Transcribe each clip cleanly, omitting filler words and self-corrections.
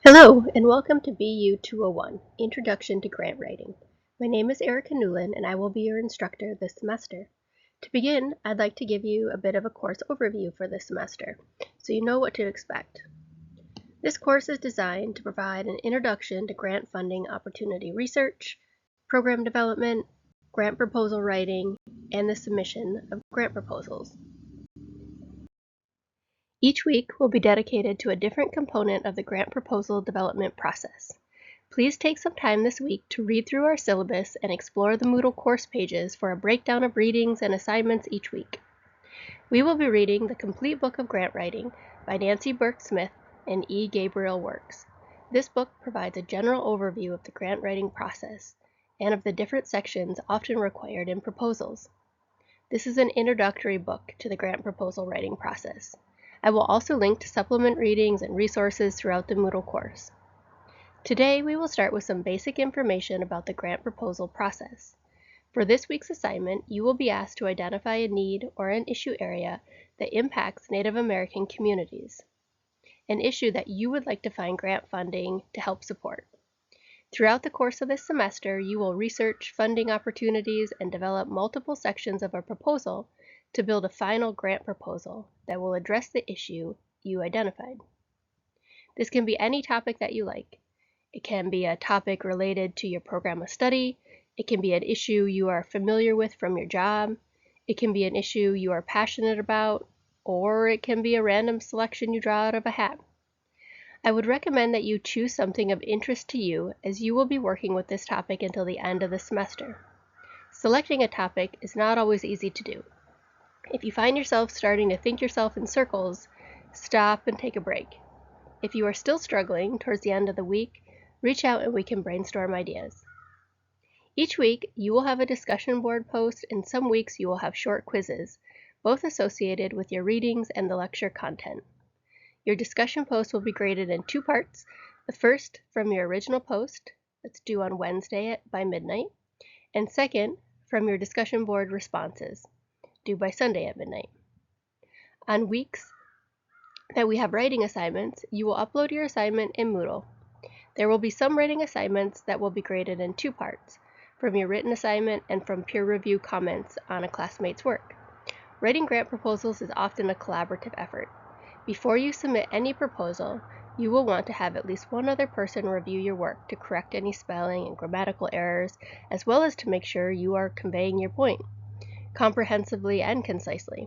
Hello, and welcome to BU 201, Introduction to Grant Writing. My name is Erica Newland, and I will be your instructor this semester. To begin, I'd like to give you a bit of a course overview for this semester, so you know what to expect. This course is designed to provide an introduction to grant funding opportunity research, program development, grant proposal writing, and the submission of grant proposals. Each week will be dedicated to a different component of the grant proposal development process. Please take some time this week to read through our syllabus and explore the Moodle course pages for a breakdown of readings and assignments each week. We will be reading The Complete Book of Grant Writing by Nancy Burke Smith and E. Gabriel Works. This book provides a general overview of the grant writing process and of the different sections often required in proposals. This is an introductory book to the grant proposal writing process. I will also link to supplement readings and resources throughout the Moodle course. Today, we will start with some basic information about the grant proposal process. For this week's assignment, you will be asked to identify a need or an issue area that impacts Native American communities, an issue that you would like to find grant funding to help support. Throughout the course of this semester, you will research funding opportunities and develop multiple sections of a proposal to build a final grant proposal that will address the issue you identified. This can be any topic that you like. It can be a topic related to your program of study. It can be an issue you are familiar with from your job. It can be an issue you are passionate about, or it can be a random selection you draw out of a hat. I would recommend that you choose something of interest to you, as you will be working with this topic until the end of the semester. Selecting a topic is not always easy to do. If you find yourself starting to think yourself in circles, stop and take a break. If you are still struggling towards the end of the week, reach out and we can brainstorm ideas. Each week, you will have a discussion board post, and some weeks you will have short quizzes, both associated with your readings and the lecture content. Your discussion post will be graded in two parts. The first from your original post, that's due on Wednesday by midnight, and second from your discussion board responses, due by Sunday at midnight. On weeks that we have writing assignments, you will upload your assignment in Moodle. There will be some writing assignments that will be graded in two parts, from your written assignment and from peer review comments on a classmate's work. Writing grant proposals is often a collaborative effort. Before you submit any proposal, you will want to have at least one other person review your work to correct any spelling and grammatical errors, as well as to make sure you are conveying your point comprehensively and concisely.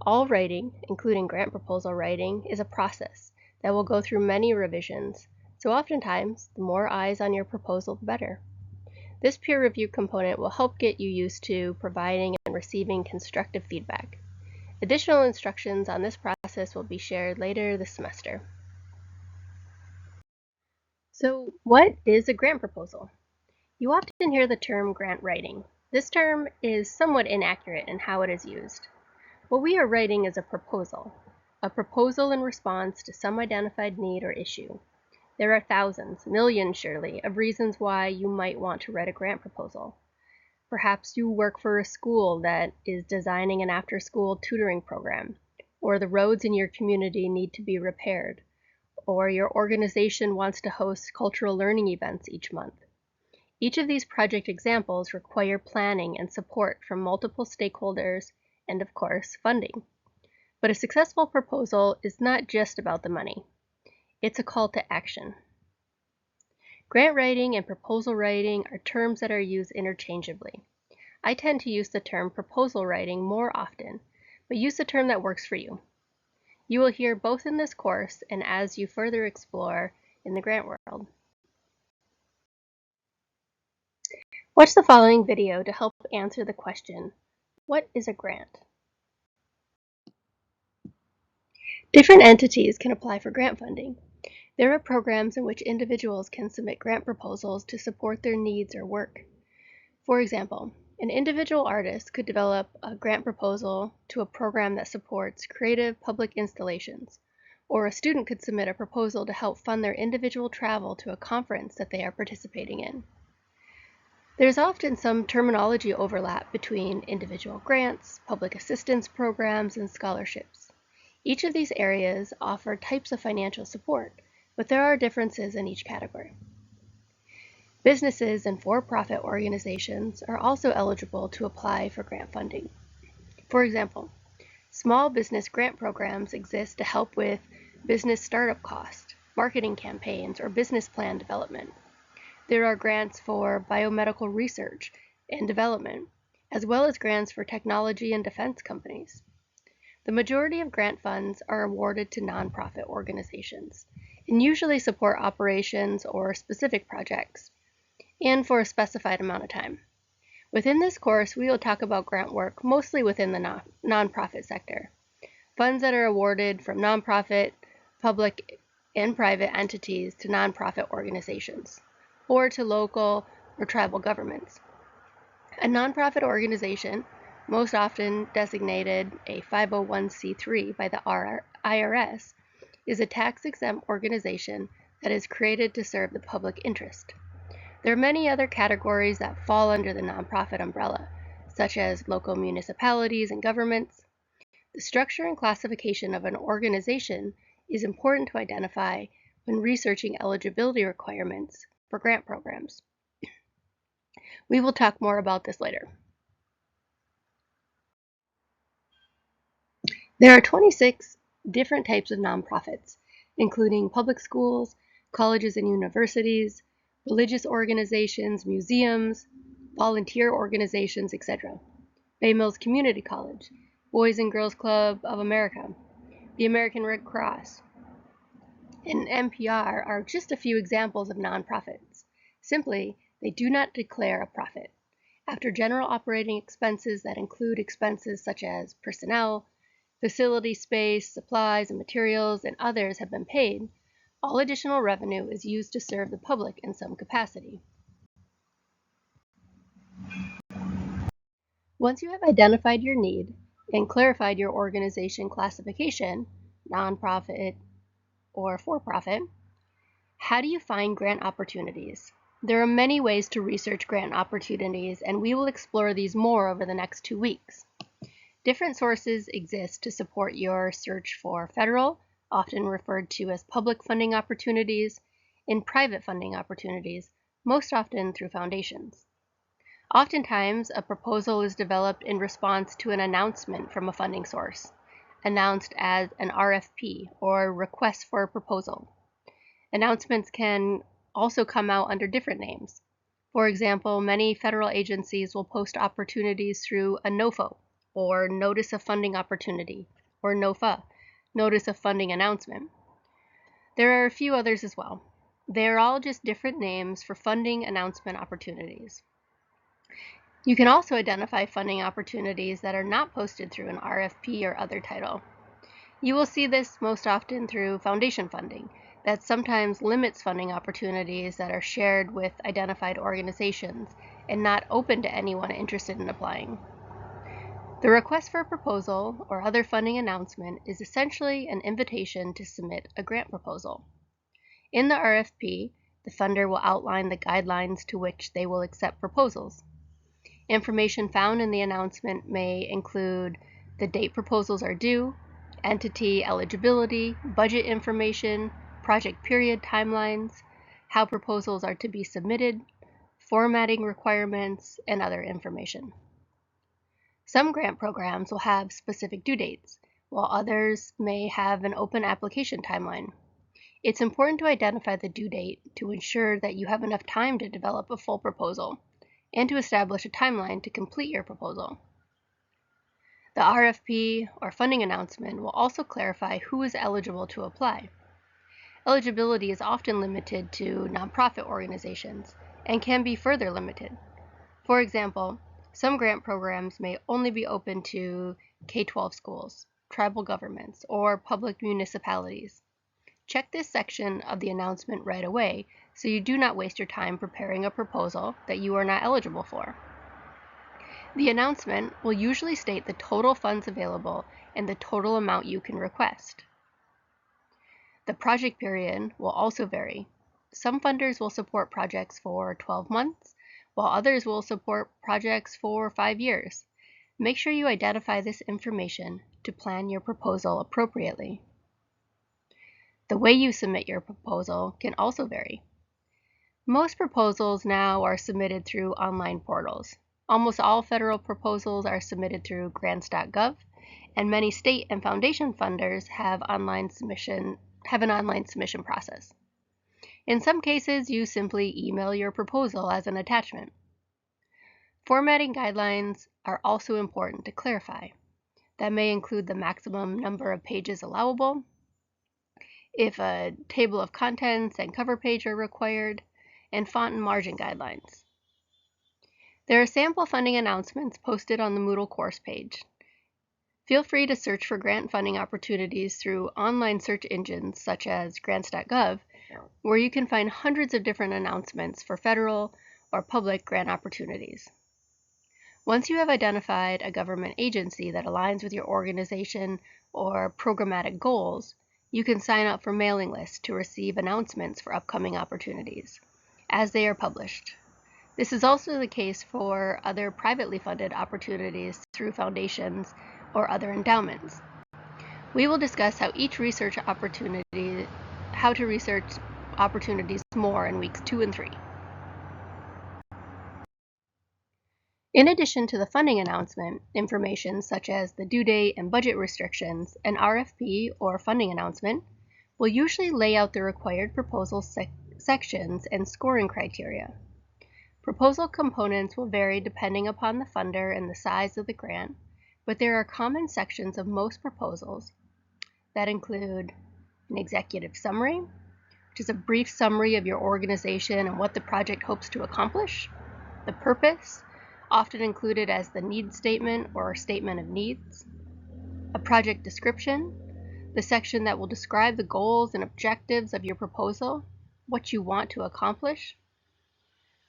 All writing, including grant proposal writing, is a process that will go through many revisions, so oftentimes the more eyes on your proposal, the better. This peer review component will help get you used to providing and receiving constructive feedback. Additional instructions on this process will be shared later this semester. So, what is a grant proposal? You often hear the term grant writing. This term is somewhat inaccurate in how it is used. What we are writing is a proposal in response to some identified need or issue. There are thousands, millions surely, of reasons why you might want to write a grant proposal. Perhaps you work for a school that is designing an after-school tutoring program, or the roads in your community need to be repaired, or your organization wants to host cultural learning events each month. Each of these project examples require planning and support from multiple stakeholders and, of course, funding. But a successful proposal is not just about the money. It's a call to action. Grant writing and proposal writing are terms that are used interchangeably. I tend to use the term proposal writing more often, but use the term that works for you. You will hear both in this course and as you further explore in the grant world. Watch the following video to help answer the question, what is a grant? Different entities can apply for grant funding. There are programs in which individuals can submit grant proposals to support their needs or work. For example, an individual artist could develop a grant proposal to a program that supports creative public installations, or a student could submit a proposal to help fund their individual travel to a conference that they are participating in. There's often some terminology overlap between individual grants, public assistance programs, and scholarships. Each of these areas offer types of financial support, but there are differences in each category. Businesses and for-profit organizations are also eligible to apply for grant funding. For example, small business grant programs exist to help with business startup costs, marketing campaigns, or business plan development. There are grants for biomedical research and development, as well as grants for technology and defense companies. The majority of grant funds are awarded to nonprofit organizations and usually support operations or specific projects, and for a specified amount of time. Within this course, we will talk about grant work mostly within the nonprofit sector. Funds that are awarded from nonprofit, public, and private entities to nonprofit organizations, or to local or tribal governments. A nonprofit organization, most often designated a 501c3 by the IRS, is a tax-exempt organization that is created to serve the public interest. There are many other categories that fall under the nonprofit umbrella, such as local municipalities and governments. The structure and classification of an organization is important to identify when researching eligibility requirements for grant programs. We will talk more about this later. There are 26 different types of nonprofits, including public schools, colleges and universities, religious organizations, museums, volunteer organizations, etc. Bay Mills Community College, Boys and Girls Club of America, the American Red Cross, and NPR are just a few examples of nonprofits. Simply, they do not declare a profit. After general operating expenses that include expenses such as personnel, facility space, supplies and materials, and others have been paid, all additional revenue is used to serve the public in some capacity. Once you have identified your need and clarified your organization classification, nonprofit or for-profit, how do you find grant opportunities? There are many ways to research grant opportunities, and we will explore these more over the next 2 weeks. Different sources exist to support your search for federal, often referred to as public funding opportunities, and private funding opportunities, most often through foundations. Oftentimes, a proposal is developed in response to an announcement from a funding source, announced as an RFP or request for a proposal. Announcements can also come out under different names. For example, many federal agencies will post opportunities through a NOFO, or Notice of Funding Opportunity, or NOFA, Notice of Funding Announcement. There are a few others as well. They are all just different names for funding announcement opportunities. You can also identify funding opportunities that are not posted through an RFP or other title. You will see this most often through foundation funding, that sometimes limits funding opportunities that are shared with identified organizations and not open to anyone interested in applying. The request for a proposal or other funding announcement is essentially an invitation to submit a grant proposal. In the RFP, the funder will outline the guidelines to which they will accept proposals. Information found in the announcement may include the date proposals are due, entity eligibility, budget information, project period timelines, how proposals are to be submitted, formatting requirements, and other information. Some grant programs will have specific due dates, while others may have an open application timeline. It's important to identify the due date to ensure that you have enough time to develop a full proposal and to establish a timeline to complete your proposal. The RFP or funding announcement will also clarify who is eligible to apply. Eligibility is often limited to nonprofit organizations and can be further limited. For example, some grant programs may only be open to K-12 schools, tribal governments, or public municipalities. Check this section of the announcement right away so you do not waste your time preparing a proposal that you are not eligible for. The announcement will usually state the total funds available and the total amount you can request. The project period will also vary. Some funders will support projects for 12 months, while others will support projects for 5 years. Make sure you identify this information to plan your proposal appropriately. The way you submit your proposal can also vary. Most proposals now are submitted through online portals. Almost all federal proposals are submitted through grants.gov, and many state and foundation funders have an online submission process. In some cases, you simply email your proposal as an attachment. Formatting guidelines are also important to clarify. That may include the maximum number of pages allowable, if a table of contents and cover page are required, and font and margin guidelines. There are sample funding announcements posted on the Moodle course page. Feel free to search for grant funding opportunities through online search engines such as grants.gov, where you can find hundreds of different announcements for federal or public grant opportunities. Once you have identified a government agency that aligns with your organization or programmatic goals, you can sign up for mailing lists to receive announcements for upcoming opportunities as they are published. This is also the case for other privately funded opportunities through foundations or other endowments. We will discuss how to research opportunities more in weeks 2 and 3. In addition to the funding announcement, information such as the due date and budget restrictions, an RFP or funding announcement will usually lay out the required proposal sections and scoring criteria. Proposal components will vary depending upon the funder and the size of the grant, but there are common sections of most proposals that include an executive summary, which is a brief summary of your organization and what the project hopes to accomplish, the purpose, often included as the need statement or statement of needs, a project description, the section that will describe the goals and objectives of your proposal, what you want to accomplish,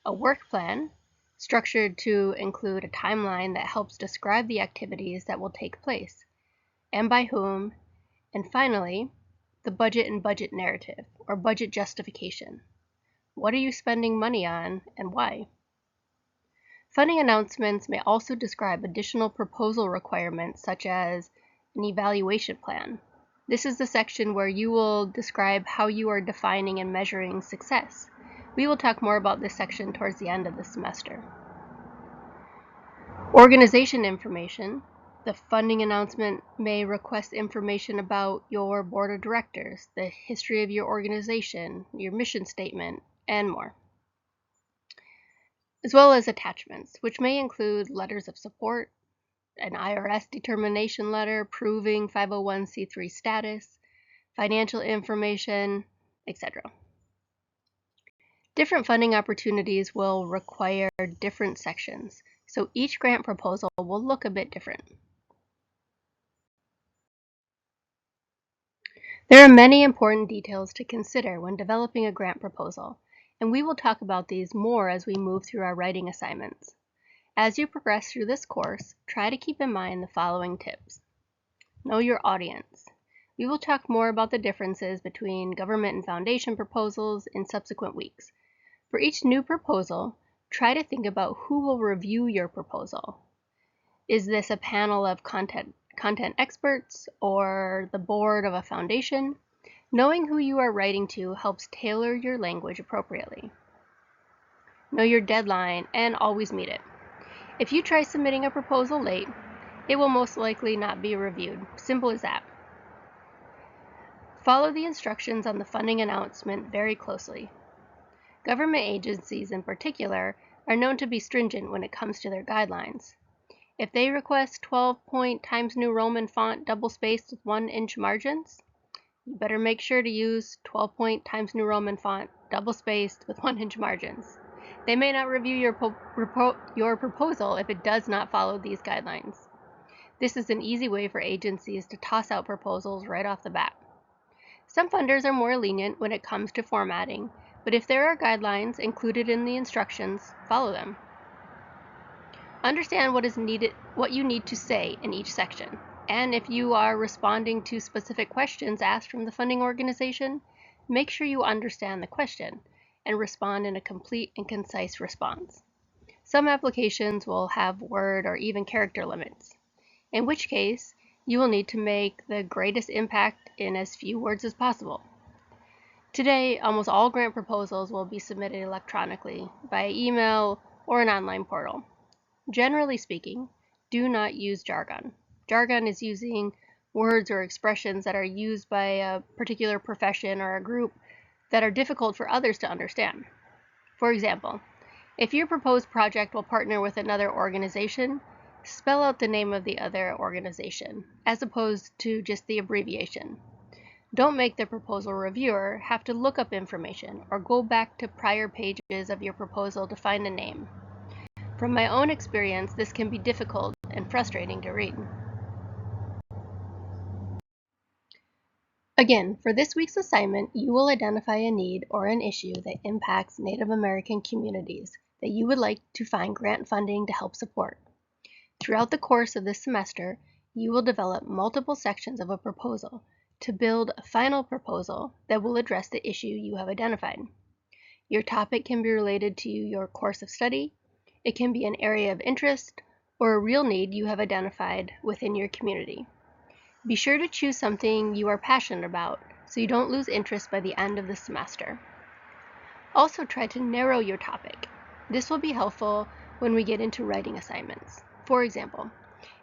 a work plan, structured to include a timeline that helps describe the activities that will take place, and by whom, and finally, the budget and budget narrative, or budget justification. What are you spending money on, and why? Funding announcements may also describe additional proposal requirements such as an evaluation plan. This is the section where you will describe how you are defining and measuring success. We will talk more about this section towards the end of the semester. Organization information. The funding announcement may request information about your board of directors, the history of your organization, your mission statement, and more, as well as attachments, which may include letters of support, an IRS determination letter proving 501c3 status, financial information, etc. Different funding opportunities will require different sections, so each grant proposal will look a bit different. There are many important details to consider when developing a grant proposal, and we will talk about these more as we move through our writing assignments. As you progress through this course, try to keep in mind the following tips. Know your audience. We will talk more about the differences between government and foundation proposals in subsequent weeks. For each new proposal, try to think about who will review your proposal. Is this a panel of content experts or the board of a foundation? Knowing who you are writing to helps tailor your language appropriately. Know your deadline and always meet it. If you try submitting a proposal late, it will most likely not be reviewed. Simple as that. Follow the instructions on the funding announcement very closely. Government agencies in particular are known to be stringent when it comes to their guidelines. If they request 12-point Times New Roman font double-spaced with 1-inch margins, you better make sure to use 12-point Times New Roman font double-spaced with 1-inch margins. They may not review your proposal if it does not follow these guidelines. This is an easy way for agencies to toss out proposals right off the bat. Some funders are more lenient when it comes to formatting, but if there are guidelines included in the instructions, follow them. Understand what you need to say in each section, and if you are responding to specific questions asked from the funding organization, make sure you understand the question and respond in a complete and concise response. Some applications will have word or even character limits, in which case you will need to make the greatest impact in as few words as possible. Today, almost all grant proposals will be submitted electronically by email or an online portal. Generally speaking, do not use jargon. Jargon is using words or expressions that are used by a particular profession or a group that are difficult for others to understand. For example, if your proposed project will partner with another organization, spell out the name of the other organization, as opposed to just the abbreviation. Don't make the proposal reviewer have to look up information or go back to prior pages of your proposal to find a name. From my own experience, this can be difficult and frustrating to read. Again, for this week's assignment, you will identify a need or an issue that impacts Native American communities that you would like to find grant funding to help support. Throughout the course of this semester, you will develop multiple sections of a proposal to build a final proposal that will address the issue you have identified. Your topic can be related to your course of study, it can be an area of interest, or a real need you have identified within your community. Be sure to choose something you are passionate about so you don't lose interest by the end of the semester. Also try to narrow your topic. This will be helpful when we get into writing assignments. For example,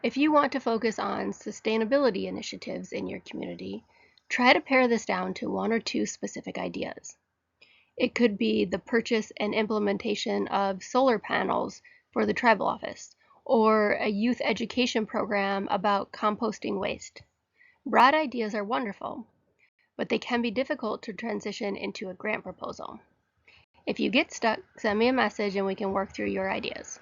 if you want to focus on sustainability initiatives in your community, try to pare this down to one or two specific ideas. It could be the purchase and implementation of solar panels for the tribal office, or a youth education program about composting waste. Broad ideas are wonderful, but they can be difficult to transition into a grant proposal. If you get stuck, send me a message and we can work through your ideas.